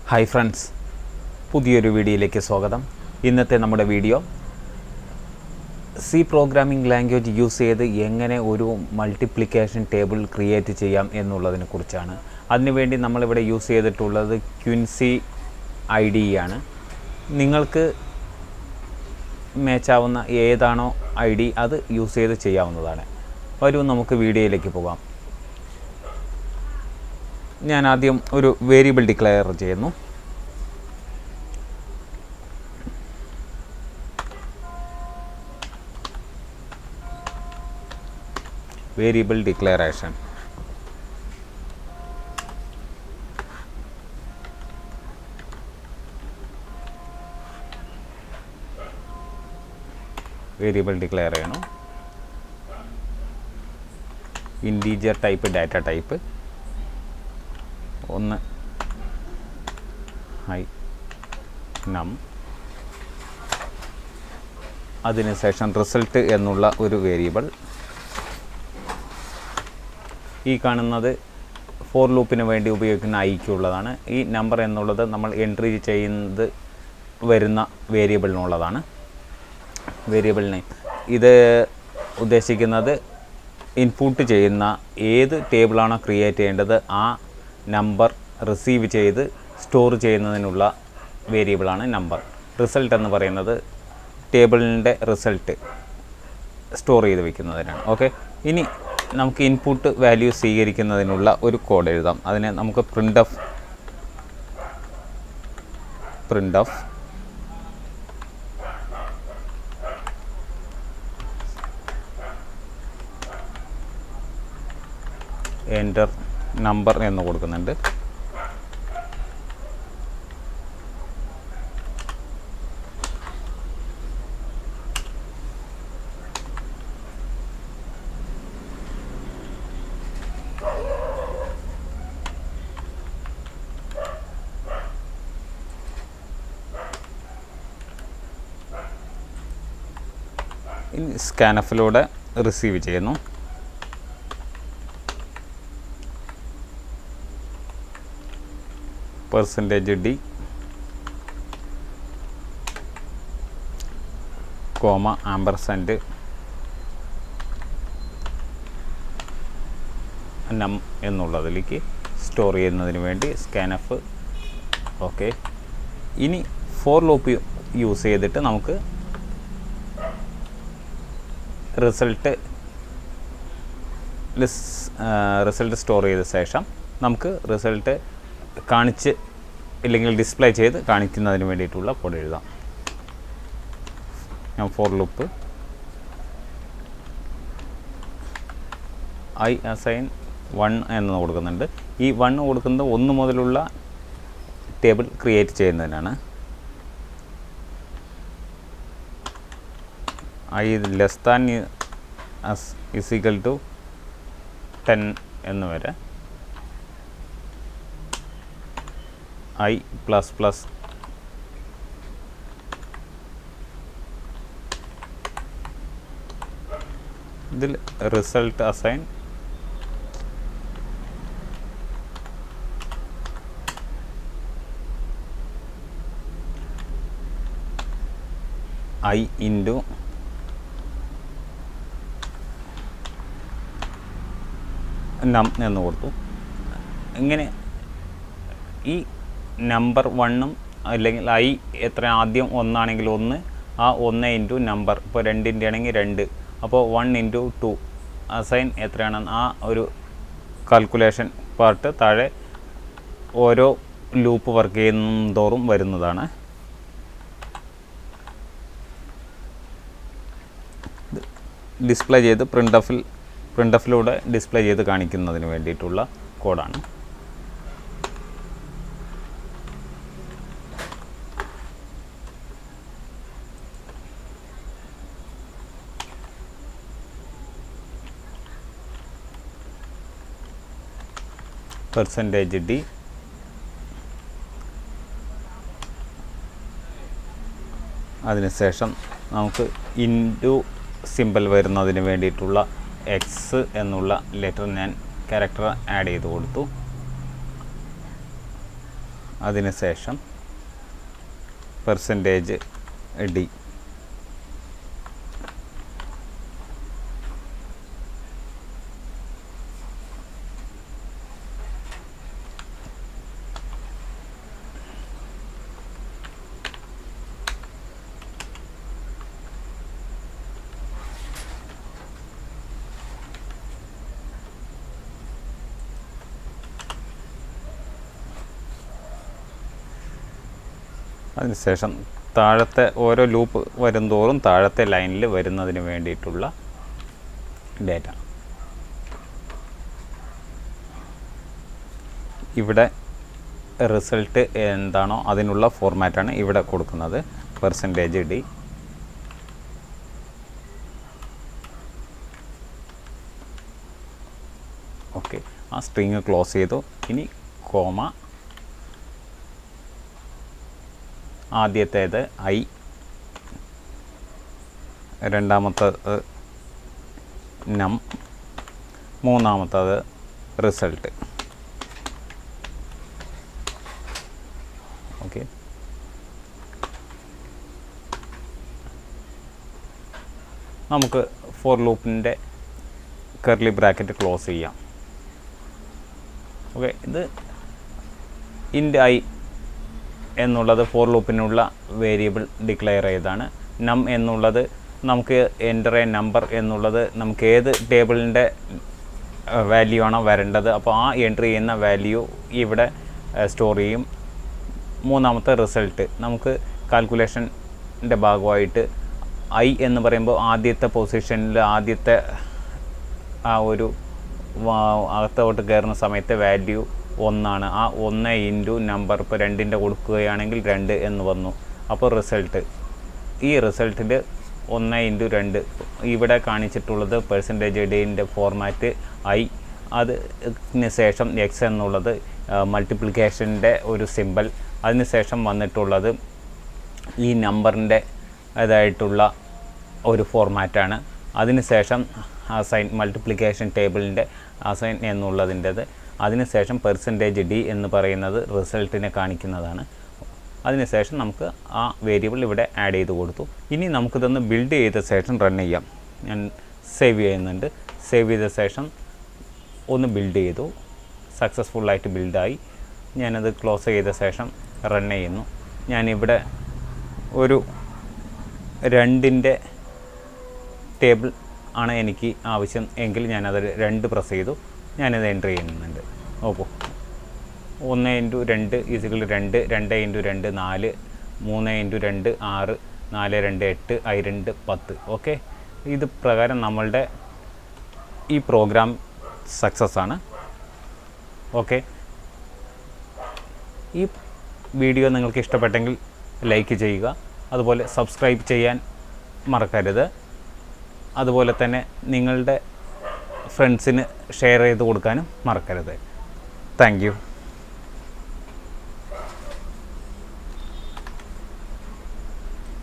Hi friends, പുതിയൊരു വീഡിയോയിലേക്ക് സ്വാഗതം. ഇന്നത്തെ നമ്മുടെ video C programming language use ചെയ്ത് എങ്ങനെ ഒരു മൾട്ടിപ്ലിക്കേഷൻ ടേബിൾ ക്രിയേറ്റ് ചെയ്യാം എന്നുള്ളതിനെ കുറിച്ചാണ്. അതിനുവേണ്ടി നമ്മളിവിടെ യൂസ് ചെയ്തിട്ടുള്ളത് ക്വിൻസി IDE ആണ്. നിങ്ങൾക്ക് മാച്ചാവുന്ന ഏതാണോ ID അത് യൂസ് ചെയ്ത് ചെയ്യാവുന്നതാണ്. വരൂ നമുക്ക് വീഡിയോയിലേക്ക് പോകാം. ഞാൻ ആദ്യം ഒരു വേരിയബിൾ ഡിക്ലെയർ ചെയ്യുന്നു. Variable declaration. വേരിയബിൾ ഡിക്ലെയർ ചെയ്യണം. ഇൻറ്റീജർ ടൈപ്പ് ഡാറ്റ ടൈപ്പ് ഒന്ന് നം, അതിനുശേഷം റിസൾട്ട് എന്നുള്ള ഒരു വേരിയബിൾ. ഈ കാണുന്നത് ഫോർ ലൂപ്പിന് വേണ്ടി ഉപയോഗിക്കുന്ന ഐക്കുള്ളതാണ്. ഈ നമ്പർ എന്നുള്ളത് നമ്മൾ എൻട്രി ചെയ്യുന്നത് വരുന്ന വേരിയബിളിനുള്ളതാണ്. വേരിയബിൾ നെയിം ഇത് ഉദ്ദേശിക്കുന്നത് ഇൻപുട്ട് ചെയ്യുന്ന ഏത് ടേബിളാണോ ക്രിയേറ്റ് ചെയ്യേണ്ടത് ആ നമ്പർ റിസീവ് ചെയ്ത് സ്റ്റോർ ചെയ്യുന്നതിനുള്ള വേരിയബിളാണ് നമ്പർ. റിസൾട്ട് എന്ന് പറയുന്നത് ടേബിളിൻ്റെ റിസൾട്ട് സ്റ്റോർ ചെയ്ത് വയ്ക്കുന്നതിനാണ്. ഓക്കെ, ഇനി നമുക്ക് ഇൻപുട്ട് വാല്യൂ സ്വീകരിക്കുന്നതിനുള്ള ഒരു കോഡ് എഴുതാം. അതിനെ നമുക്ക് പ്രിൻ്റ് ഓഫ് എൻ്റർ നമ്പർ എന്ന് കൊടുക്കുന്നുണ്ട്. ഇനി സ്കാനഫിലൂടെ റിസീവ് ചെയ്യുന്നു. %d കോമ ആമ്പർസാൻഡ് നം എന്നുള്ളതിലേക്ക് സ്റ്റോർ ചെയ്യുന്നതിന് വേണ്ടി സ്കാനഫ്. ഓക്കെ, ഇനി ഫോർ ലൂപ്പ് യൂസ് ചെയ്തിട്ട് നമുക്ക് റിസൾട്ട് സ്റ്റോർ ചെയ്ത ശേഷം നമുക്ക് റിസൾട്ട് കാണിച്ച് ഇല്ലെങ്കിൽ ഡിസ്പ്ലേ ചെയ്ത് കാണിക്കുന്നതിന് വേണ്ടിയിട്ടുള്ള കോഡ് എഴുതാം. ഞാൻ ഫോർ ലൂപ്പ് I assign 1 എന്ന് കൊടുക്കുന്നുണ്ട്. ഈ 1 കൊടുക്കുന്നത് 1 മുതലുള്ള ടേബിൾ ക്രിയേറ്റ് ചെയ്യുന്നതിനാണ്. I less than is equal to 10 എന്ന് വരെ. I plus plus ഇതിൽ റിസൾട്ട് അസൈൻ I ഇൻറ്റു നം എന്ന് കൊടുത്തു. ഇങ്ങനെ ഈ നമ്പർ 1ഉം അല്ലെങ്കിൽ I എത്ര ആദ്യം 1 ആണെങ്കിൽ 1, ആ 1 ഇൻറ്റു നമ്പർ, ഇപ്പോൾ 2ൻ്റെ ആണെങ്കിൽ 2, അപ്പോൾ 1 ഇൻറ്റു 2 അസൈൻ എത്രയാണ് ആ ഒരു കാൽക്കുലേഷൻ പാർട്ട് താഴെ ഓരോ ലൂപ്പ് വർക്ക് ചെയ്യുന്നതോറും വരുന്നതാണ്. ഡിസ്പ്ലേ ചെയ്ത് പ്രിൻ്റ് ഓഫിലൂടെ ഡിസ്പ്ലേ ചെയ്ത് കാണിക്കുന്നതിന് വേണ്ടിയിട്ടുള്ള കോഡാണ്. %d അതിനുശേഷം നമുക്ക് ഇൻറ്റു സിമ്പിൾ വരുന്നതിന് വേണ്ടിയിട്ടുള്ള എക്സ് എന്നുള്ള ലെറ്റർ ഞാൻ ക്യാരക്ടർ ആഡ് ചെയ്ത് കൊടുത്തു. അതിനുശേഷം പെർസെൻറ്റേജ് ഡി. അതിനുശേഷം താഴത്തെ ഓരോ ലൂപ്പ് വരുംതോറും താഴത്തെ ലൈനിൽ വരുന്നതിന് വേണ്ടിയിട്ടുള്ള ഡേറ്റ. ഇവിടെ റിസൾട്ട് എന്താണോ അതിനുള്ള ഫോർമാറ്റാണ് ഇവിടെ കൊടുക്കുന്നത്. Percentage D. ഓക്കെ, ആ സ്ട്രിങ് ക്ലോസ് ചെയ്തു. ഇനി കോമ, ആദ്യത്തേത് ഐ, രണ്ടാമത്തേത് നം, മൂന്നാമത്തേത് റിസൾട്ട്. ഓക്കെ, നമുക്ക് ഫോർ ലൂപ്പിൻ്റെ കർലി ബ്രാക്കറ്റ് ക്ലോസ് ചെയ്യാം. ഓക്കെ, ഇത് ഇൻറ്റ് ഐ എന്നുള്ളത് ഫോർ ലൂപ്പിനുള്ള വേരിയബിൾ ഡിക്ലെയർ ചെയ്താണ്. നം എന്നുള്ളത് നമുക്ക് എൻ്റർ എ നമ്പർ എന്നുള്ളത് നമുക്ക് ഏത് ടേബിളിൻ്റെ വാല്യൂ ആണോ വരേണ്ടത് അപ്പോൾ ആ എൻട്രി ചെയ്യുന്ന വാല്യൂ ഇവിടെ സ്റ്റോർ ചെയ്യും. മൂന്നാമത്തെ റിസൾട്ട് നമുക്ക് കാൽക്കുലേഷൻ്റെ ഭാഗമായിട്ട് ഐ എന്ന് പറയുമ്പോൾ ആദ്യത്തെ പൊസിഷനിൽ ആദ്യത്തെ ആ ഒരു അകത്തോട്ട് കയറുന്ന സമയത്തെ വാല്യൂ 1 ആ 1 ഇൻറ്റു നമ്പർ ഇപ്പോൾ 2ൻ്റെ കൊടുക്കുകയാണെങ്കിൽ 2 എന്ന് വന്നു. അപ്പോൾ റിസൾട്ട്, ഈ റിസൾട്ടിൽ 1 ഇൻറ്റു 2 ഇവിടെ കാണിച്ചിട്ടുള്ളത് പെർസെൻറ്റേജ് ഡിൻ്റെ ഫോർമാറ്റ് ഐ. അതിന് ശേഷം എക്സ് എന്നുള്ളത് മൾട്ടിപ്ലിക്കേഷൻ്റെ ഒരു സിമ്പൽ. അതിന് ശേഷം വന്നിട്ടുള്ളത് ഈ നമ്പറിൻ്റെ അതായിട്ടുള്ള ഒരു ഫോർമാറ്റാണ്. അതിന് ശേഷം അസൈൻ മൾട്ടിപ്ലിക്കേഷൻ ടേബിളിൻ്റെ അസൈൻ എന്നുള്ളതിൻ്റെത്. അതിനുശേഷം പെർസെൻറ്റേജ് ഡി എന്ന് പറയുന്നത് റിസൾട്ടിനെ കാണിക്കുന്നതാണ്. അതിനുശേഷം നമുക്ക് ആ വേരിയബിൾ ഇവിടെ ആഡ് ചെയ്ത് കൊടുത്തു. ഇനി നമുക്കിതൊന്ന് ബിൽഡ് ചെയ്ത ശേഷം റൺ ചെയ്യാം. ഞാൻ സേവ് ചെയ്യുന്നുണ്ട്. സേവ് ചെയ്ത ശേഷം ഒന്ന് ബിൽഡ് ചെയ്തു, സക്സസ്ഫുള്ളായിട്ട് ബിൽഡായി. ഞാനത് ക്ലോസ് ചെയ്ത ശേഷം റൺ ചെയ്യുന്നു. ഞാനിവിടെ ഒരു 2ൻ്റെ ടേബിൾ ആണ് എനിക്ക് ആവശ്യം എങ്കിൽ ഞാനത് 2 പ്രസ് ചെയ്തു. ഞാനത് എൻ്റർ ചെയ്യുന്നുണ്ട്. Oppo 1 into 2 is equal 2, 2 into 2 4, 3 into 2 6, 4 2 8, I 2 10. Okay, ഇത് പ്രകാരം നമ്മളുടെ ഈ പ്രോഗ്രാം സക്സസ് ആണ്. ഓക്കെ, ഈ വീഡിയോ നിങ്ങൾക്ക് ഇഷ്ടപ്പെട്ടെങ്കിൽ ലൈക്ക് ചെയ്യുക, അതുപോലെ സബ്സ്ക്രൈബ് ചെയ്യാൻ മറക്കരുത്. അതുപോലെ തന്നെ നിങ്ങളുടെ ഫ്രണ്ട്സിന് ഷെയർ ചെയ്ത് കൊടുക്കാനും മറക്കരുത്. Thank you.